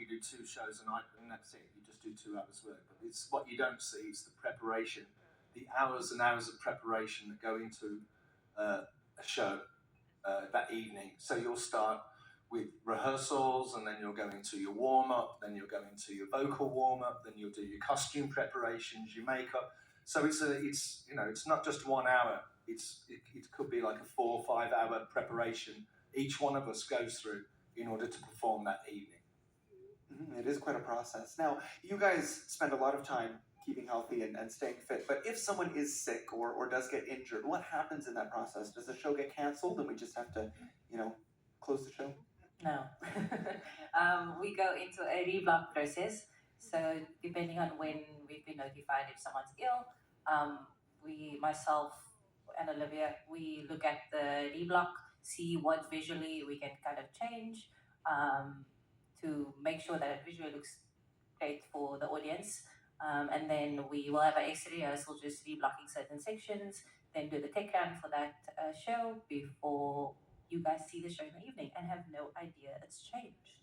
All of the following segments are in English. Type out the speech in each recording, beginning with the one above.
you do 2 shows a night and that's it. You just do 2 hours work. But it's what you don't see is the preparation, the hours and hours of preparation that go into a show that evening. So you'll start with rehearsals, and then you'll go into your warm-up, then you'll go into your vocal warm-up, then you'll do your costume preparations, your makeup. So it's not just 1 hour. It could be like a 4 or 5 hour preparation each one of us goes through in order to perform that evening. It is quite a process. Now, you guys spend a lot of time keeping healthy and staying fit, but if someone is sick or does get injured, what happens in that process? Does the show get canceled and we just have to, close the show? No. We go into a reblock process. So depending on when we've been notified if someone's ill, myself and Olivia, we look at the reblock, see what visually we can kind of change to make sure that it visually looks great for the audience. And then we will have an extra rehearsal just reblocking certain sections, then do the takedown for that show before you guys see the show in the evening and have no idea it's changed.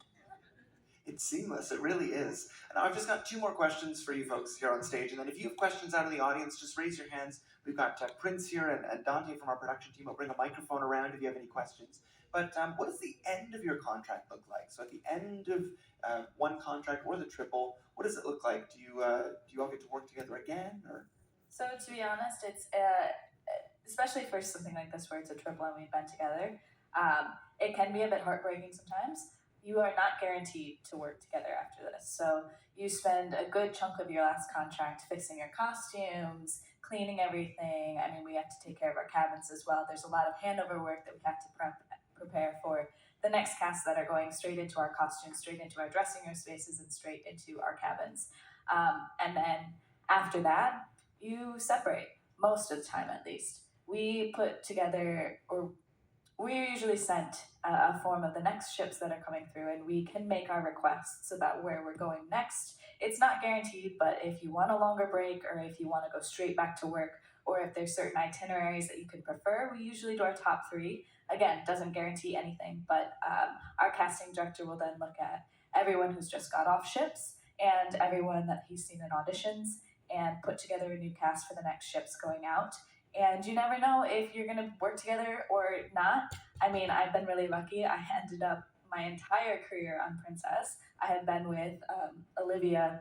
It's seamless, it really is. And I've just got 2 more questions for you folks here on stage, and then if you have questions out of the audience, just raise your hands. We've got Prince here and Dante from our production team will bring a microphone around if you have any questions. But what does the end of your contract look like? So at the end of one contract or the triple, what does it look like? Do you all get to work together again? Or? So to be honest, it's especially for something like this where it's a triple and we've been together, it can be a bit heartbreaking sometimes. You are not guaranteed to work together after this. So you spend a good chunk of your last contract fixing your costumes, cleaning everything. I mean, we have to take care of our cabins as well. There's a lot of handover work that we have to prepare for the next cast that are going straight into our costumes, straight into our dressing room spaces, and straight into our cabins. And then after that, you separate, most of the time at least. We put together, or we're usually sent a form of the next ships that are coming through, and we can make our requests about where we're going next. It's not guaranteed, but if you want a longer break, or if you want to go straight back to work, or if there's certain itineraries that you could prefer, we usually do our top 3. Again, doesn't guarantee anything, but our casting director will then look at everyone who's just got off ships and everyone that he's seen in auditions and put together a new cast for the next ships going out. And you never know if you're going to work together or not. I mean, I've been really lucky. I ended up my entire career on Princess. I had been with Olivia,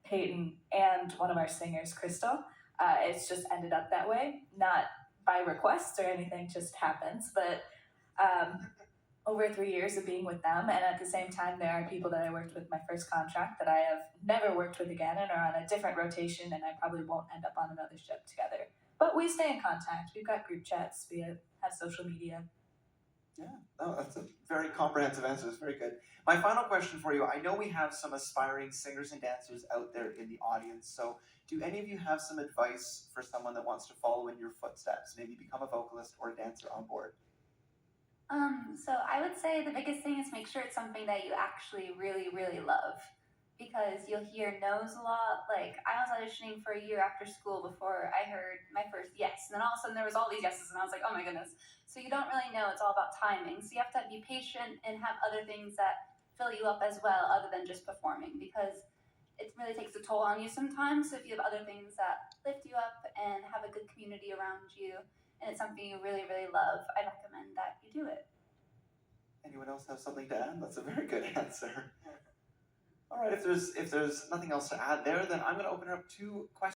Peyton, and one of our singers, Crystal. It's just ended up that way, not by request or anything, just happens. But over 3 years of being with them, and at the same time, there are people that I worked with my first contract that I have never worked with again and are on a different rotation, and I probably won't end up on another ship together. But we stay in contact. We've got group chats. We have social media. Yeah, that's a very comprehensive answer. It's very good. My final question for you, I know we have some aspiring singers and dancers out there in the audience. So do any of you have some advice for someone that wants to follow in your footsteps, maybe become a vocalist or a dancer on board? So I would say the biggest thing is make sure it's something that you actually really, really love. Because you'll hear no's a lot. Like, I was auditioning for a year after school before I heard my first yes. And then all of a sudden there was all these yeses and I was like, oh my goodness. So you don't really know. It's all about timing. So you have to be patient and have other things that fill you up as well other than just performing. Because it really takes a toll on you sometimes. So if you have other things that lift you up and have a good community around you and it's something you really, really love, I recommend that you do it. Anyone else have something to add? That's a very good answer. All right, if there's nothing else to add there, then I'm going to open it up to questions.